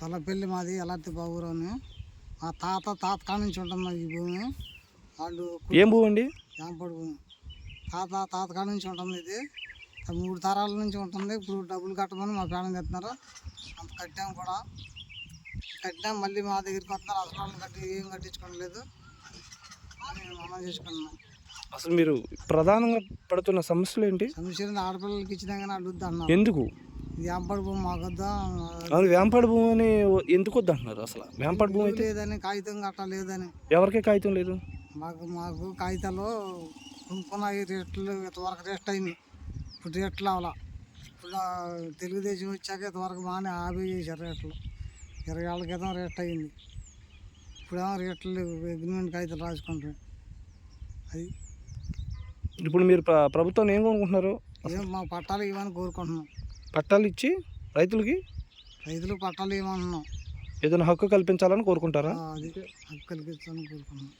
గొల్లపల్లి మాది ఎలాంటి బాబురావుని. మా తాత కాడ నుంచి ఉంటుంది ఈ భూమి. వాళ్ళు ఏం భూమి అండి? జాంపడి భూమి. తాత కాడ నుంచి ఉంటుంది ఇది. 3 తరాల నుంచి ఉంటుంది. ఇప్పుడు డబ్బులు కట్టమని మా ప్రాణం తెస్తున్నారు. అంత కట్టాము కూడా. కట్టాము, మళ్ళీ మా దగ్గరికి వస్తున్నారు. అసలు వాళ్ళు ఏం కట్టించుకోవట్లేదు అని మనం చేసుకున్నాం. అసలు మీరు ప్రధానంగా పడుతున్న సమస్యలు ఏంటి? సమస్యలు ఆడపిల్లలకి ఇచ్చినా కానీ అడ్డుద్ది అన్నారు. ఎందుకు? వేంపడి భూమి మాకొద్దా, అది వేంపాడు భూమి అని ఎందుకు వద్దు అంటున్నారు? అసలు వేంపాడు భూమి అయితే లేదని, కాగితం గట్ట లేదని. ఎవరికే కాగితం లేదు? మాకు కాగితాలు కొనుక్కున్న రేట్లు ఇంతవరకు రేట్ అయింది. ఇప్పుడు రేట్లు అవలా. ఇప్పుడు తెలుగుదేశం వచ్చాక ఇంతవరకు బాగానే ఆపి చేశారు రేట్లు. 20 ఏళ్ళ క్రితం రేట్ అయింది. ఇప్పుడేమో రేట్లు అగ్రిమెంట్ కాగితాలు రాసుకుంటారు. అది ఇప్పుడు మీరు ప్రభుత్వం ఏం కొనుక్కుంటున్నారు? మాకు పట్టాలు ఇవ్వని కోరుకుంటున్నాం. పట్టాలు ఇచ్చి రైతులకి పట్టాలు ఇవ్వమంటున్నాం. ఏదైనా హక్కు కల్పించాలని కోరుకుంటారా? అది హక్కు కల్పించాలని కోరుకుంటున్నాం.